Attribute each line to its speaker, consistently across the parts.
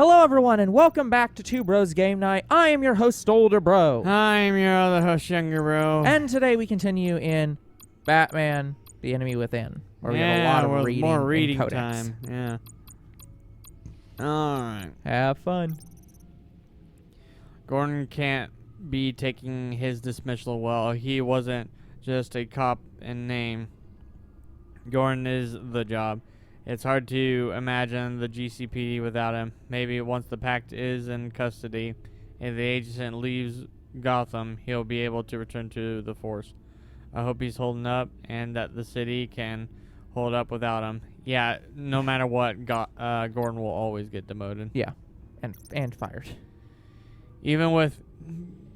Speaker 1: Hello, everyone, and welcome back to Two Bros Game Night. I am your host, Older Bro.
Speaker 2: I'm your other host, Younger Bro.
Speaker 1: And today we continue in Batman, The Enemy Within, where we have a lot of reading
Speaker 2: more reading
Speaker 1: and codex.
Speaker 2: time. Yeah. Alright.
Speaker 1: Have fun.
Speaker 2: Gordon can't be taking his dismissal well. He wasn't just a cop in name. Gordon is the job. It's hard to imagine the GCPD without him. Maybe once the Pact is in custody and the agent leaves Gotham, he'll be able to return to the force. I hope he's holding up and that the city can hold up without him. Yeah, no matter what, Gordon will always get demoted.
Speaker 1: Yeah, and fired.
Speaker 2: Even with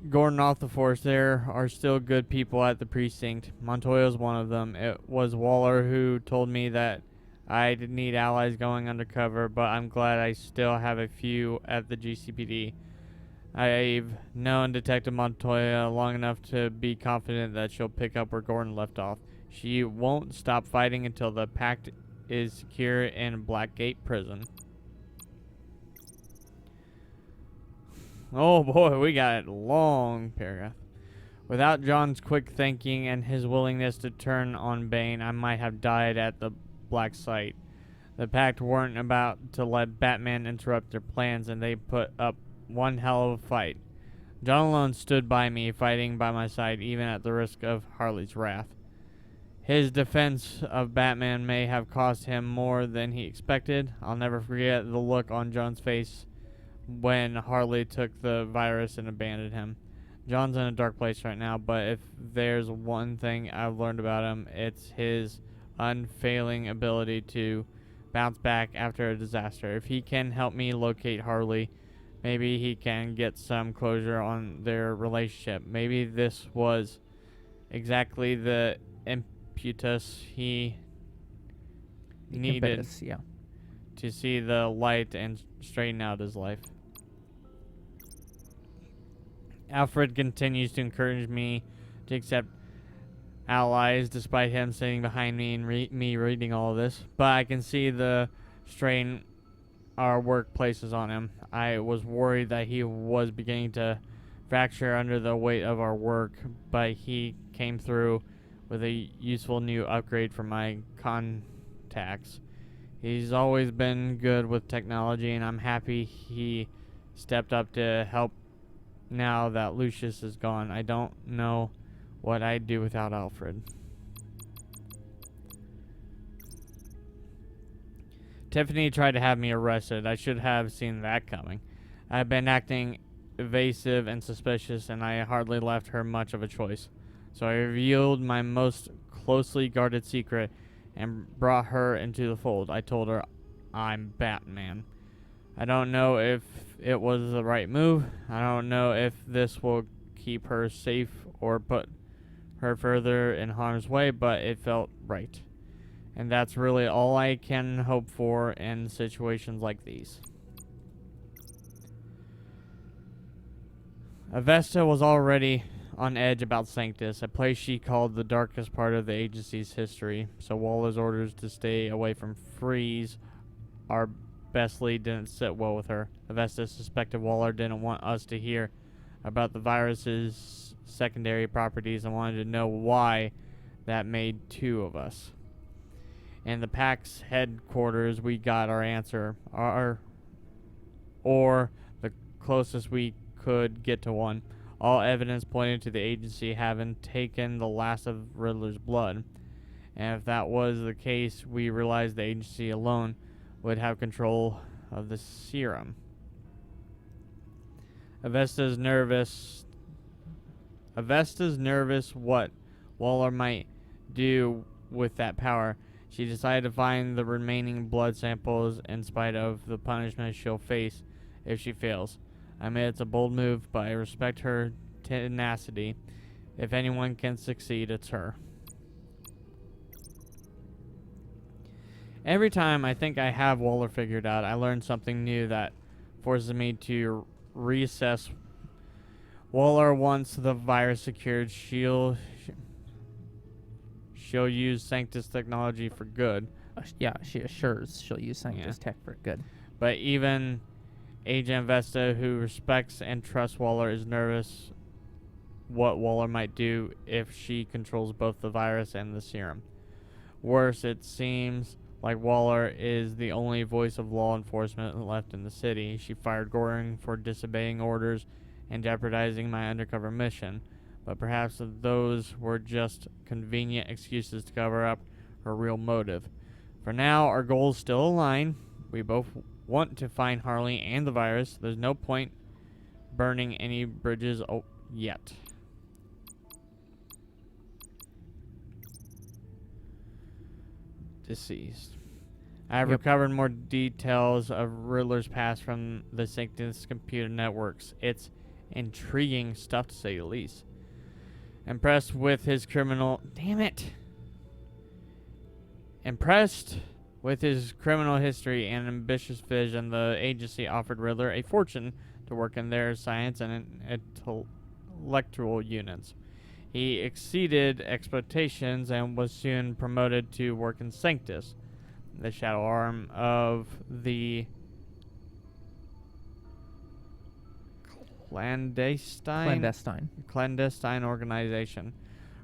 Speaker 2: Gordon off the force, there are still good people at the precinct. Montoya's one of them. It was Waller who told me that I did need allies going undercover, but I'm glad I still have a few at the GCPD. I've known Detective Montoya long enough to be confident that she'll pick up where Gordon left off. She won't stop fighting until the Pact is secure in Blackgate Prison. Oh boy, we got a long paragraph. Without John's quick thinking and his willingness to turn on Bane, I might have died at the Black Site. The Pact weren't about to let Batman interrupt their plans, and they put up one hell of a fight. John alone stood by me, fighting by my side, even at the risk of Harley's wrath. His defense of Batman may have cost him more than he expected. I'll never forget the look on John's face when Harley took the virus and abandoned him. John's in a dark place right now, but if there's one thing I've learned about him, it's his unfailing ability to bounce back after a disaster. If he can help me locate Harley, maybe he can get some closure on their relationship. Maybe this was exactly the impetus he needed to see the light and straighten out his life. Alfred continues to encourage me to accept allies despite him sitting behind me and me reading all of this, but I can see the strain our work places on him. I was worried that he was beginning to fracture under the weight of our work, but he came through with a useful new upgrade for my contacts. He's always been good with technology, and I'm happy he stepped up to help now that Lucius is gone. I don't know what I'd do without Alfred. Tiffany tried to have me arrested. I should have seen that coming. I've been acting evasive and suspicious, and I hardly left her much of a choice. So I revealed my most closely guarded secret and brought her into the fold. I told her, I'm Batman. I don't know if it was the right move. I don't know if this will keep her safe or put her further in harm's way, but it felt right. And that's really all I can hope for in situations like these. Avesta was already on edge about Sanctus, a place she called the darkest part of the agency's history, so Waller's orders to stay away from Freeze our best lead didn't sit well with her. Avesta suspected Waller didn't want us to hear about the virus's secondary properties and wanted to know why that made two of us. In the Pact's headquarters, we got our answer, or the closest we could get to one. All evidence pointed to the agency having taken the last of Riddler's blood. And if that was the case, we realized the agency alone would have control of the serum. Avesta's nervous what Waller might do with that power. She decided to find the remaining blood samples in spite of the punishment she'll face if she fails. I admit it's a bold move, but I respect her tenacity. If anyone can succeed, it's her. Every time I think I have Waller figured out, I learn something new that forces me to reassess. Waller wants the virus secured. She'll use Sanctus technology for good.
Speaker 1: Yeah, she assures she'll use Sanctus tech for good.
Speaker 2: But even Agent Vesta, who respects and trusts Waller, is nervous what Waller might do if she controls both the virus and the serum. Worse, it seems like Waller is the only voice of law enforcement left in the city. She fired Goring for disobeying orders and jeopardizing my undercover mission, but perhaps those were just convenient excuses to cover up her real motive. For now, our goals still align. We both want to find Harley and the virus. There's no point burning any bridges yet. Deceased. I have recovered more details of Riddler's past from the Sanctus computer networks. It's intriguing stuff, to say the least. Impressed with his criminal history and ambitious vision, the agency offered Riddler a fortune to work in their science and intellectual units. He exceeded expectations and was soon promoted to work in Sanctus, the shadow arm of the clandestine organization.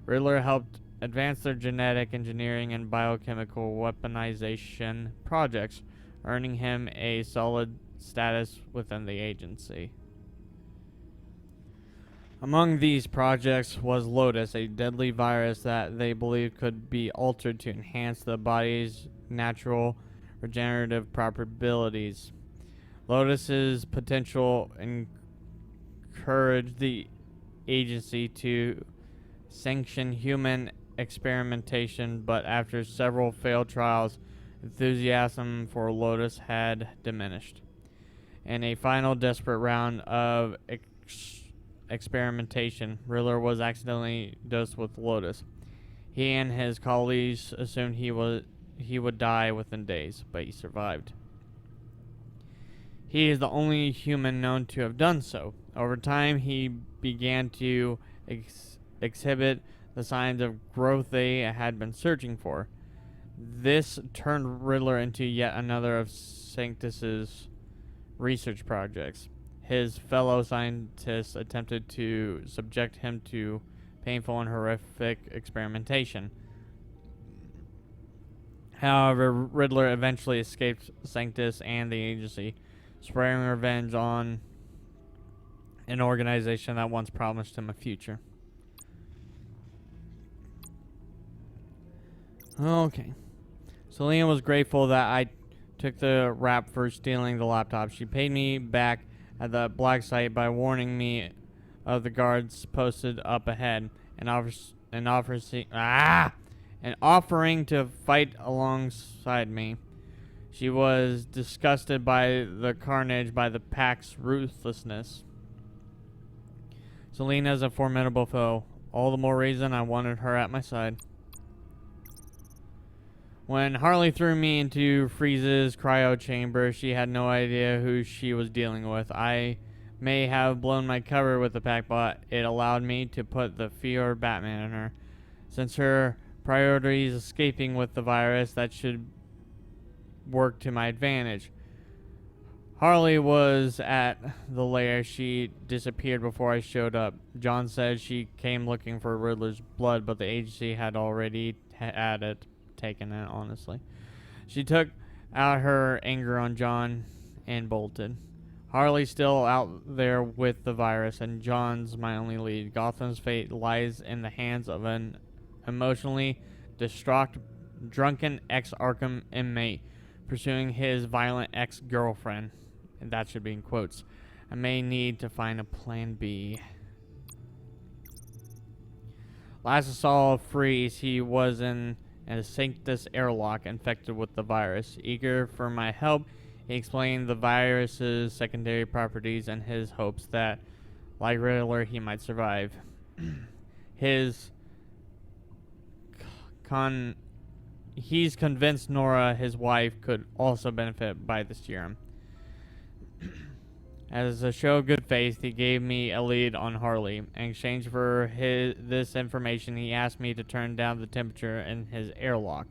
Speaker 2: Riddler helped advance their genetic engineering and biochemical weaponization projects, earning him a solid status within the agency. Among these projects was Lotus, a deadly virus that they believed could be altered to enhance the body's natural regenerative properties. Lotus's potential encouraged the agency to sanction human experimentation, but after several failed trials, enthusiasm for Lotus had diminished. In a final desperate round of experimentation, Riddler was accidentally dosed with Lotus. He and his colleagues assumed he would die within days, but he survived. He is the only human known to have done so. Over time, he began to exhibit the signs of growth they had been searching for. This turned Riddler into yet another of Sanctus's research projects. His fellow scientists attempted to subject him to painful and horrific experimentation. However, Riddler eventually escaped Sanctus and the agency, swearing revenge on an organization that once promised him a future. Okay. Selena was grateful that I took the rap for stealing the laptop. She paid me back at the black site by warning me of the guards posted up ahead and offering to fight alongside me. She was disgusted by the carnage, by the pack's ruthlessness. Selena's a formidable foe. All the more reason I wanted her at my side. When Harley threw me into Freeze's cryo chamber, she had no idea who she was dealing with. I may have blown my cover with the pack, but it allowed me to put the fear of Batman in her. Since her priority is escaping with the virus, that should work to my advantage. Harley was at the lair. She disappeared before I showed up. John said she came looking for Riddler's blood, but the agency had already had it. Taken it, honestly. She took out her anger on John and bolted. Harley's still out there with the virus, and John's my only lead. Gotham's fate lies in the hands of an emotionally distraught, drunken ex-Arkham inmate pursuing his violent ex-girlfriend. And that should be in quotes. I may need to find a plan B. Last I saw Freeze, he was in a Sanctus airlock infected with the virus. Eager for my help, he explained the virus's secondary properties and his hopes that, like Riddler, he might survive. He's convinced Nora, his wife, could also benefit by the serum. As a show of good faith, he gave me a lead on Harley. In exchange for this information, he asked me to turn down the temperature in his airlock.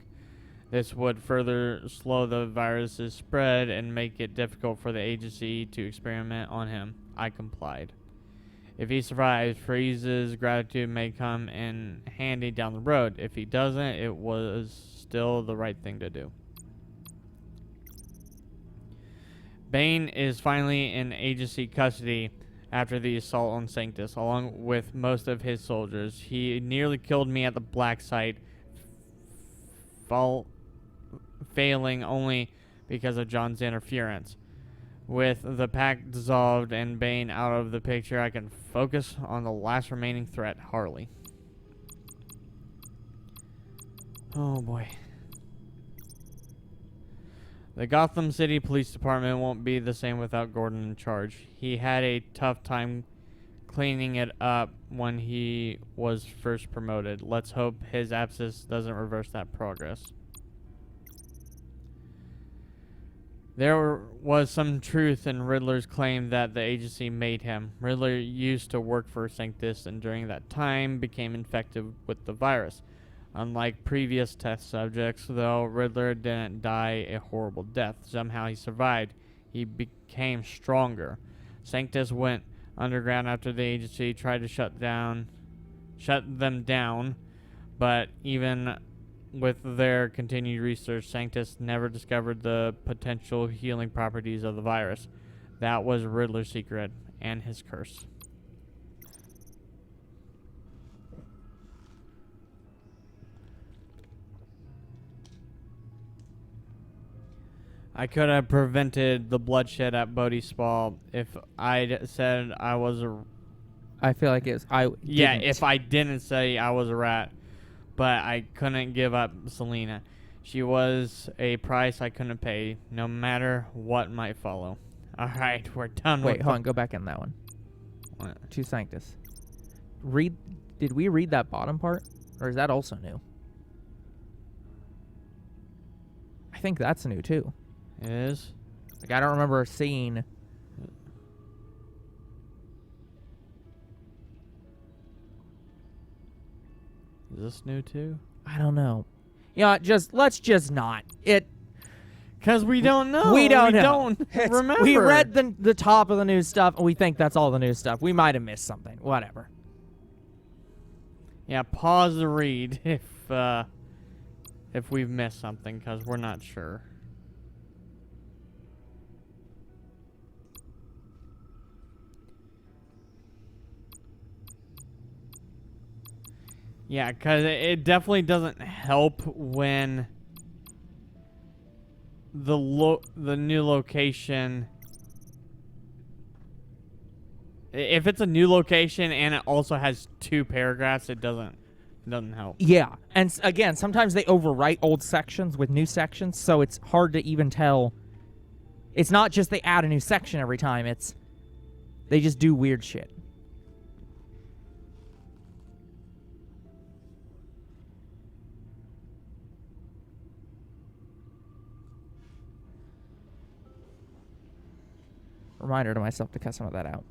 Speaker 2: This would further slow the virus's spread and make it difficult for the agency to experiment on him. I complied. If he survives, Freeze's gratitude may come in handy down the road. If he doesn't, it was still the right thing to do. Bane is finally in agency custody after the assault on Sanctus, along with most of his soldiers. He nearly killed me at the Black Site, failing only because of John's interference. With the pack dissolved and Bane out of the picture, I can focus on the last remaining threat, Harley. Oh boy. The Gotham City Police Department won't be the same without Gordon in charge. He had a tough time cleaning it up when he was first promoted. Let's hope his absence doesn't reverse that progress. There was some truth in Riddler's claim that the agency made him. Riddler used to work for Sanctus and during that time became infected with the virus. Unlike previous test subjects, though, Riddler didn't die a horrible death. Somehow he survived. He became stronger. Sanctus went underground after the agency tried to shut them down, but even with their continued research, Sanctus never discovered the potential healing properties of the virus. That was Riddler's secret and his curse. I could have prevented the bloodshed at Bodhi's Spa if I'd said I was a...
Speaker 1: I feel like it's...
Speaker 2: Yeah, if I didn't say I was a rat. But I couldn't give up Selena. She was a price I couldn't pay, no matter what might follow. Alright, we're done with...
Speaker 1: Wait, hold on. Go back in that one.
Speaker 2: What?
Speaker 1: To Sanctus. Did we read that bottom part? Or is that also new? I think that's new, too.
Speaker 2: It is?
Speaker 1: Like, I don't remember seeing...
Speaker 2: Is this new, too?
Speaker 1: I don't know. Yeah, let's just not.
Speaker 2: Because we don't know.
Speaker 1: We don't know.
Speaker 2: Don't remember.
Speaker 1: We read the top of the new stuff, and we think that's all the new stuff. We might have missed something. Whatever.
Speaker 2: Yeah, pause the read if we've missed something, because we're not sure. Yeah, because it definitely doesn't help when the new location... If it's a new location and it also has 2 paragraphs, it doesn't help.
Speaker 1: Yeah, and again, sometimes they overwrite old sections with new sections, so it's hard to even tell. It's not just they add a new section every time, it's they just do weird shit. Reminder to myself to cut some of that out.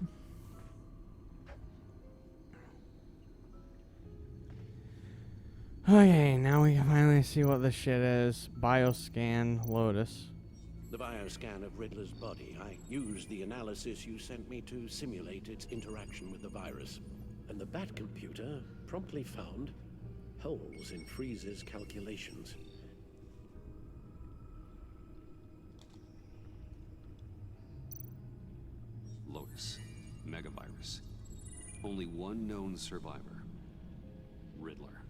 Speaker 2: Okay, now we can finally see what this shit is. Bioscan Lotus.
Speaker 3: The bioscan of Riddler's body. I used the analysis you sent me to simulate its interaction with the virus. And the Bat computer promptly found holes in Freeze's calculations.
Speaker 4: Lotus. Megavirus. Only one known survivor. Riddler.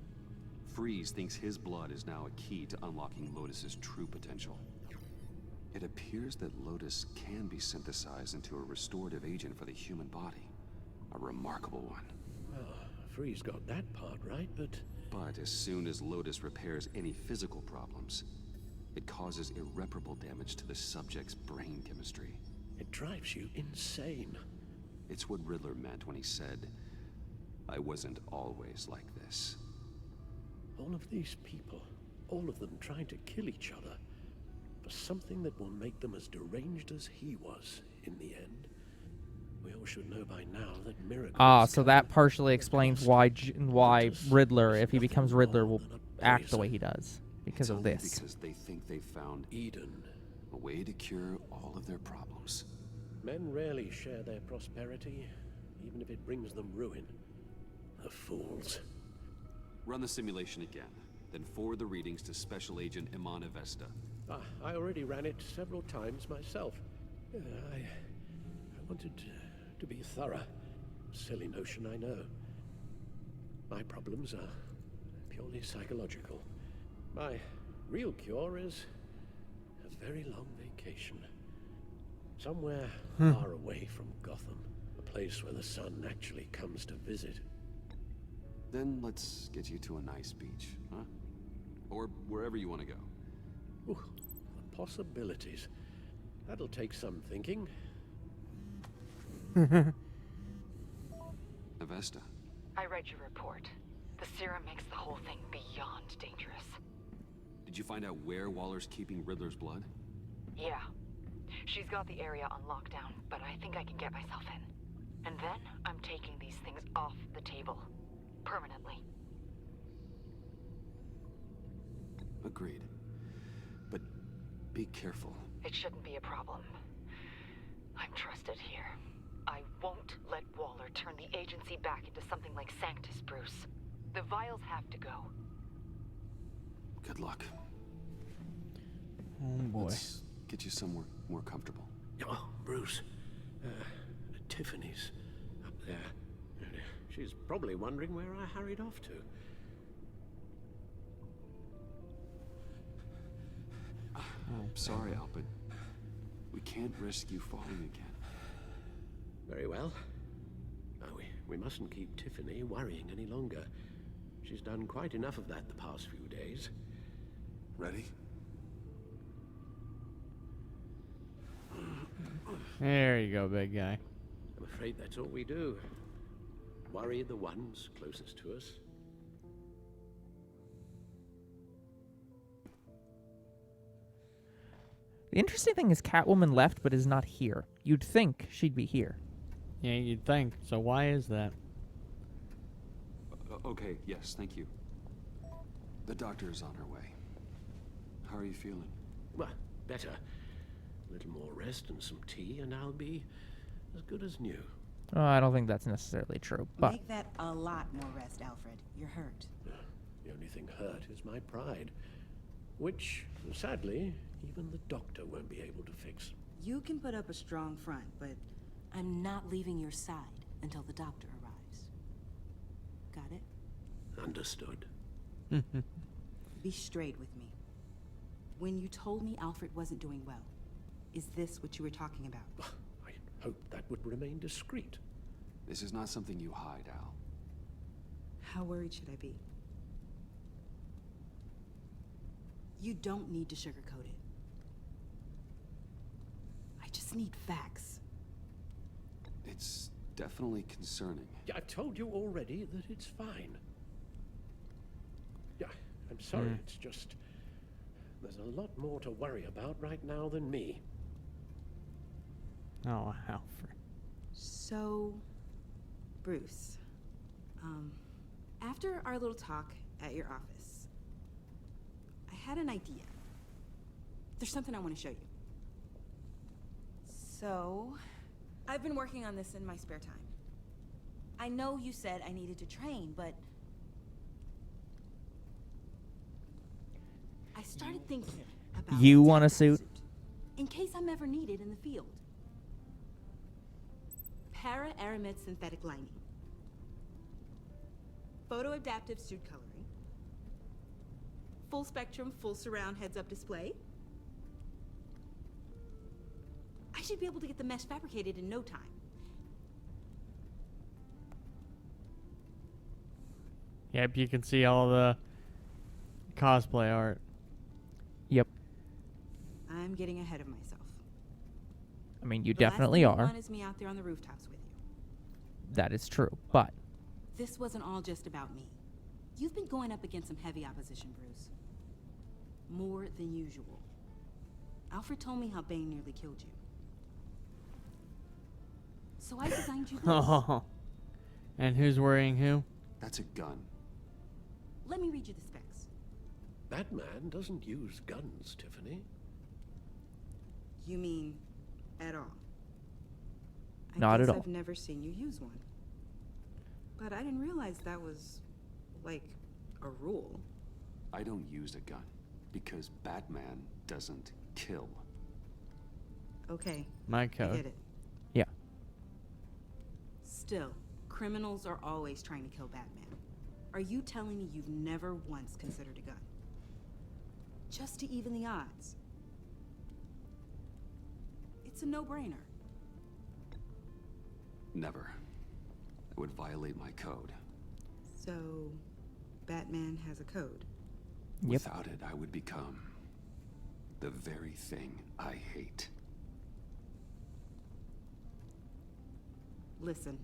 Speaker 4: Freeze thinks his blood is now a key to unlocking Lotus's true potential. It appears that Lotus can be synthesized into a restorative agent for the human body. A remarkable one.
Speaker 3: Well, Freeze got that part right,
Speaker 4: But as soon as Lotus repairs any physical problems, it causes irreparable damage to the subject's brain chemistry.
Speaker 3: it drives you insane.
Speaker 4: It's what Riddler meant when he said, "I wasn't always like this."
Speaker 3: All of these people, all of them trying to kill each other for something that will make them as deranged as he was in the end. We all should know by now that miracles...
Speaker 1: So that partially explains why Riddler, if he becomes Riddler, will act the way he does. because
Speaker 4: It's
Speaker 1: of
Speaker 4: only
Speaker 1: this.
Speaker 4: because they think they've found
Speaker 3: Eden.
Speaker 4: a way to cure all of their problems.
Speaker 3: Men rarely share their prosperity, even if it brings them ruin. The fools.
Speaker 4: Run the simulation again, then forward the readings to Special Agent Iman Avesta.
Speaker 3: I already ran it several times myself. I wanted to be thorough. Silly notion, I know. My problems are purely psychological. My real cure is a very long vacation. Somewhere far away from Gotham. A place where the sun actually comes to visit.
Speaker 4: Then let's get you to a nice beach, huh? Or wherever you want to go.
Speaker 3: Ooh, the possibilities. That'll take some thinking.
Speaker 4: Avesta.
Speaker 5: I read your report. The serum makes the whole thing beyond dangerous.
Speaker 4: Did you find out where Waller's keeping Riddler's blood?
Speaker 5: Yeah. She's got the area on lockdown, but I think I can get myself in. And then I'm taking these things off the table. Permanently.
Speaker 4: Agreed. But be careful.
Speaker 5: It shouldn't be a problem. I'm trusted here. I won't let Waller turn the agency back into something like Sanctus, Bruce. The vials have to go.
Speaker 4: Good luck.
Speaker 2: Oh boy.
Speaker 4: Let's get you somewhere more comfortable.
Speaker 3: Oh, Bruce. Tiffany's up there. She's probably wondering where I hurried off to.
Speaker 4: I'm sorry, Al, but we can't risk you falling again.
Speaker 3: Very well. Now, we mustn't keep Tiffany worrying any longer. She's done quite enough of that the past few days.
Speaker 4: Ready?
Speaker 2: There you go, big guy.
Speaker 3: I'm afraid that's all we do. Worry the ones closest to us.
Speaker 1: The interesting thing is Catwoman left but is not here. You'd think she'd be here.
Speaker 2: Yeah, you'd think. So why is that?
Speaker 4: Okay, yes, thank you. The doctor is on her way. How are you feeling?
Speaker 3: Well, better. A little more rest and some tea, and I'll be as good as new.
Speaker 1: Oh, I don't think that's necessarily true, but
Speaker 6: Make that a lot more rest, Alfred. You're hurt.
Speaker 3: The only thing hurt is my pride, which, sadly, even the doctor won't be able to fix.
Speaker 6: You can put up a strong front, but I'm not leaving your side until the doctor arrives. Got it?
Speaker 3: Understood.
Speaker 6: Be straight with me. When you told me Alfred wasn't doing well, is this what you were talking about?
Speaker 3: I hoped that would remain discreet.
Speaker 4: This is not something you hide, Al.
Speaker 6: How worried should I be? You don't need to sugarcoat it. I just need facts.
Speaker 4: It's definitely concerning.
Speaker 3: Yeah, I've told you already that it's fine. Yeah, I'm sorry, it's just... There's a lot more to worry about right now than me.
Speaker 2: Oh, Alfred.
Speaker 6: So, Bruce, after our little talk at your office, I had an idea. There's something I want to show you. So, I've been working on this in my spare time. I know you said I needed to train, but I started thinking about
Speaker 1: You
Speaker 6: a
Speaker 1: want a
Speaker 6: tactical
Speaker 1: suit?
Speaker 6: in case I'm ever needed in the field. Para-aramid synthetic lining. Photo-adaptive suit coloring. Full spectrum, full surround heads-up display. I should be able to get the mesh fabricated in no time.
Speaker 2: Yep, you can see all the cosplay art.
Speaker 1: yep.
Speaker 6: I'm getting ahead of myself.
Speaker 1: I mean, you
Speaker 6: The last
Speaker 1: definitely
Speaker 6: thing I
Speaker 1: are.
Speaker 6: want is me out there on the rooftops with you.
Speaker 1: That is true, but
Speaker 6: This wasn't all just about me. You've been going up against some heavy opposition, Bruce. More than usual. Alfred told me how Bane nearly killed you. So I designed you this.
Speaker 2: Oh. And who's worrying who?
Speaker 4: That's a gun.
Speaker 6: Let me read you the specs.
Speaker 3: Batman doesn't use guns, Tiffany.
Speaker 6: You mean at all?
Speaker 1: Not at all.
Speaker 6: I've never seen you use one. But I didn't realize that was, like, a rule.
Speaker 4: I don't use a gun because Batman doesn't kill.
Speaker 6: Okay,
Speaker 2: My
Speaker 6: I
Speaker 2: code.
Speaker 6: get it.
Speaker 1: Yeah.
Speaker 6: Still, criminals are always trying to kill Batman. Are you telling me you've never once considered a gun? Just to even the odds. It's a no-brainer.
Speaker 4: Never. It would violate my code.
Speaker 6: So, Batman has a code.
Speaker 1: Yep.
Speaker 4: Without it, I would become the very thing I hate.
Speaker 6: Listen,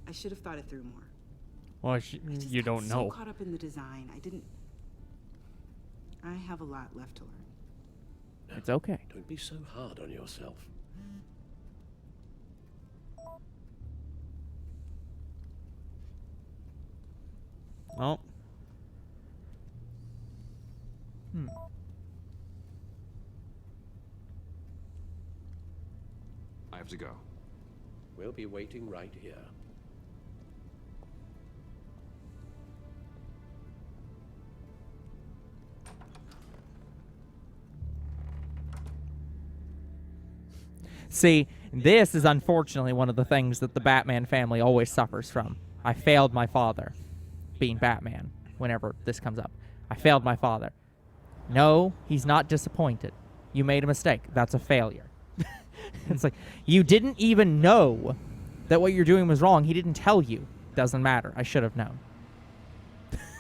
Speaker 6: I should have thought it through more.
Speaker 2: Well,
Speaker 6: I just
Speaker 2: you
Speaker 6: got
Speaker 2: don't
Speaker 6: so
Speaker 2: know.
Speaker 6: caught up in the design, I have a lot left to learn.
Speaker 1: It's okay.
Speaker 3: Don't be so hard on yourself.
Speaker 2: Oh,
Speaker 1: Hmm.
Speaker 4: I have to go.
Speaker 3: We'll be waiting right here.
Speaker 1: See, this is unfortunately one of the things that the Batman family always suffers from. I failed my father, being Batman, whenever this comes up. I failed my father. No, he's not disappointed. You made a mistake. That's a failure. It's like, you didn't even know that what you're doing was wrong. He didn't tell you. Doesn't matter. I should have known.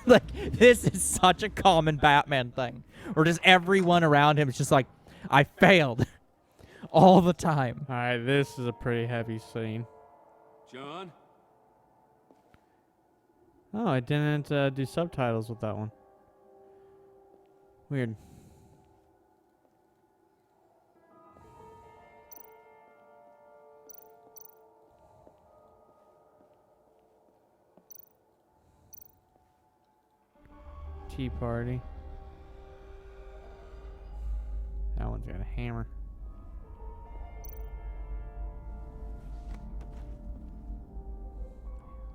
Speaker 1: Like, this is such a common Batman thing. Or just everyone around him is just like, I failed. All the time.
Speaker 2: all right. This is a pretty heavy scene.
Speaker 4: John?
Speaker 2: Oh, I didn't do subtitles with that one. Weird. Tea party. That one's got a hammer.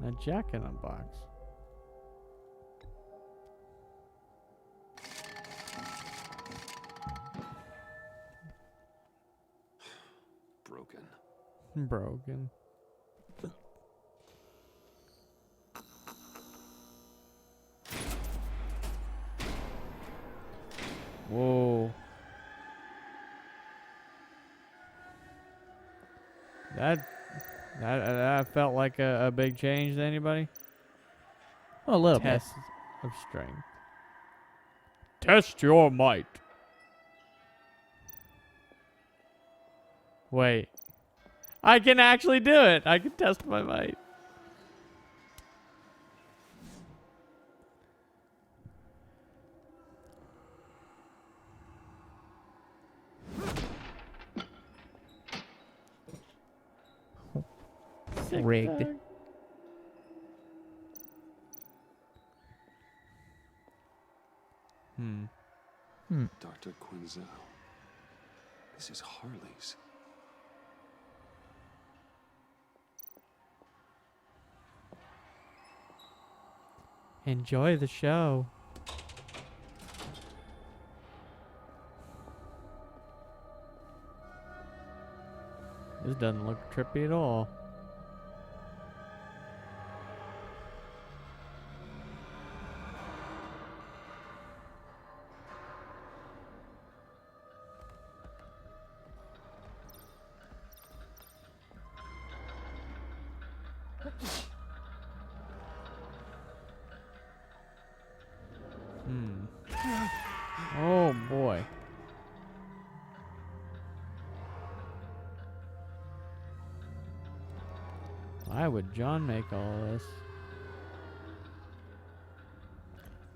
Speaker 2: A jack in a box.
Speaker 4: Broken.
Speaker 2: Broken. Whoa. That felt like a big change to anybody?
Speaker 1: Well, a little
Speaker 2: Test of strength. Test your might. Wait. I can actually do it. I can test my might.
Speaker 1: bit rigged.
Speaker 4: Dr. Quinzel. This is Harley's.
Speaker 2: Enjoy the show. This doesn't look trippy at all. Oh boy. Why would John make all this?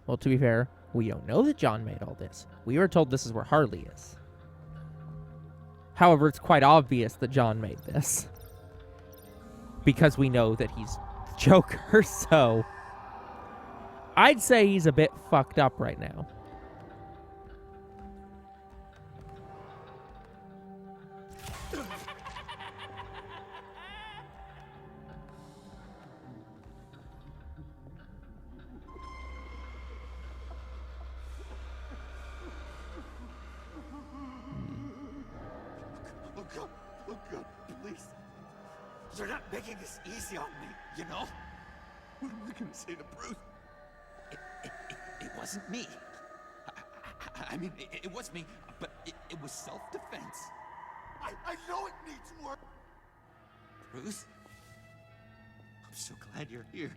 Speaker 1: Well, to be fair, we don't know that John made all this. We were told this is where Harley is. However, it's quite obvious that John made this. Because we know that he's the Joker, so... I'd say he's a bit fucked up right now.
Speaker 7: Oh God, please. You're not making this easy on me, you know? What am I gonna say to Bruce? It wasn't me. I mean, it was me, but it was self-defense. I know it needs work. Bruce, I'm so glad you're here.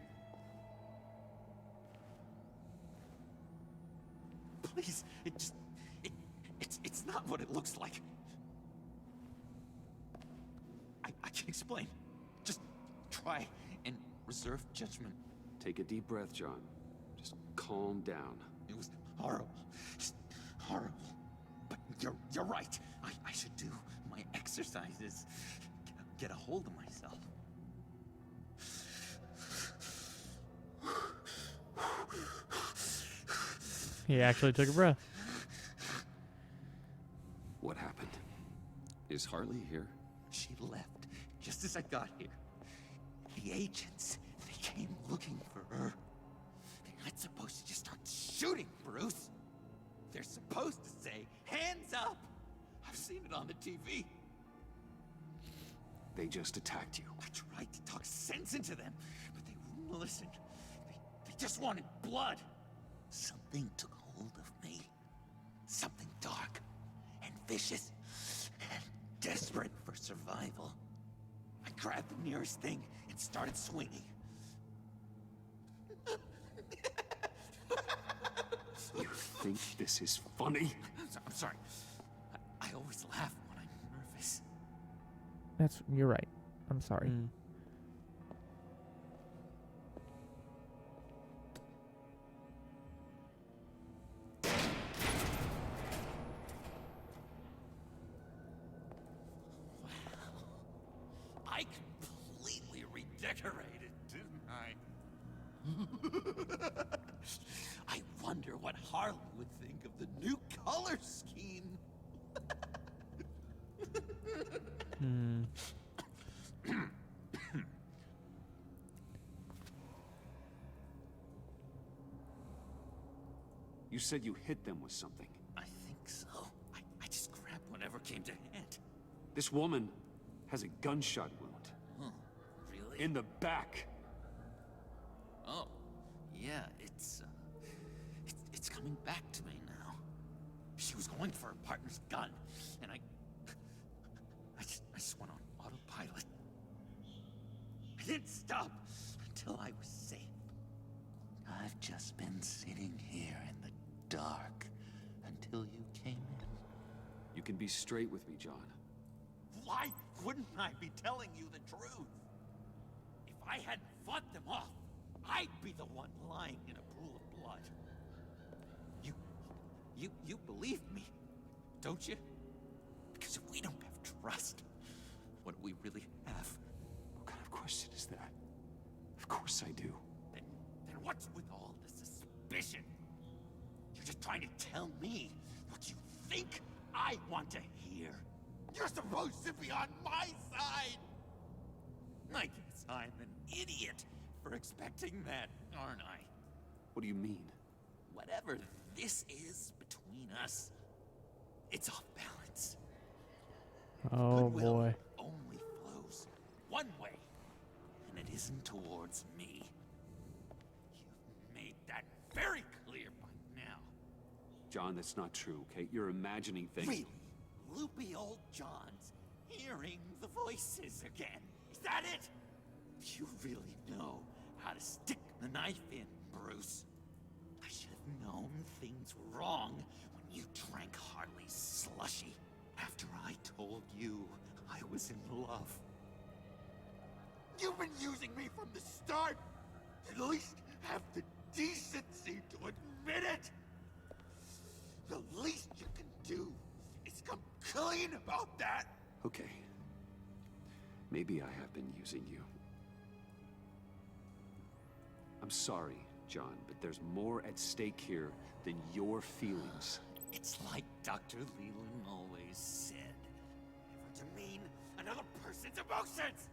Speaker 7: Please, it's not what it looks like. I can explain. Just try and reserve judgment.
Speaker 4: Take a deep breath, John. Just calm down.
Speaker 7: It was horrible. Just horrible. But you're right. I should do my exercises. Get a hold of myself.
Speaker 2: He actually took a breath.
Speaker 4: What happened? Is Harley here?
Speaker 7: She left just as I got here. The agents, they came looking for her. They're not supposed to just start shooting, Bruce. They're supposed to say, hands up. I've seen it on the TV.
Speaker 4: They just attacked you.
Speaker 7: I tried to talk sense into them, but they wouldn't listen. They just wanted blood. Something took hold of me. Something dark and vicious and desperate for survival. I grabbed the nearest thing and started swinging.
Speaker 4: You think this is funny?
Speaker 7: I'm sorry. I always laugh when I'm nervous.
Speaker 1: You're right. I'm sorry.
Speaker 7: I completely redecorated, didn't I? I wonder what Harley would think of the new color scheme.
Speaker 4: You said you hit them with something.
Speaker 7: I think so. I just grabbed whatever came to hand.
Speaker 4: This woman has a gunshot wound.
Speaker 7: Huh, really?
Speaker 4: In the back.
Speaker 7: Oh, yeah, it's coming back to me now. She was going for her partner's gun, and I just went on autopilot. I didn't stop until I was safe. I've just been sitting here in the dark until you came in.
Speaker 4: You can be straight with me, John.
Speaker 7: Why wouldn't I be telling you the truth? If I hadn't fought them off, I'd be the one lying in a pool of blood. You believe me, don't you? Because if we don't have trust, what do we really have?
Speaker 4: What kind of question is that? Of course I do.
Speaker 7: Then what's with all the suspicion? You're just trying to tell me what you think I want to hear. You're supposed to be on my side. I guess I'm an idiot for expecting that, aren't I?
Speaker 4: What do you mean?
Speaker 7: Whatever this is between us, it's off balance.
Speaker 2: Oh
Speaker 7: Goodwill
Speaker 2: boy.
Speaker 7: only flows one way, and it isn't towards me. You've made that very clear by now.
Speaker 4: John, that's not true, okay? You're imagining things.
Speaker 7: Really? Loopy old John's hearing the voices again. Is that it? You really know how to stick the knife in, Bruce. I should have known things were wrong when you drank Harley's slushy after I told you I was in love. You've been using me from the start. At least have the decency to admit it. The least you can do is come clean about that.
Speaker 4: Okay. Maybe I have been using you. I'm sorry, John, but there's more at stake here than your feelings.
Speaker 7: It's like Dr. Leland always said. Never demean another person's emotions!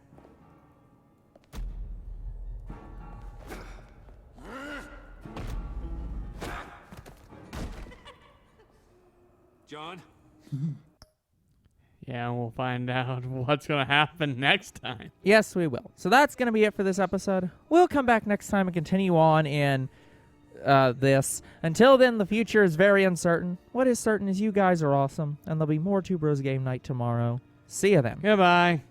Speaker 4: John?
Speaker 2: Yeah, we'll find out what's going to happen next time.
Speaker 1: Yes, we will. So that's going to be it for this episode. We'll come back next time and continue on in this. Until then, the future is very uncertain. What is certain is you guys are awesome, and there'll be more Two Bros Game Night tomorrow. See you then.
Speaker 2: Goodbye.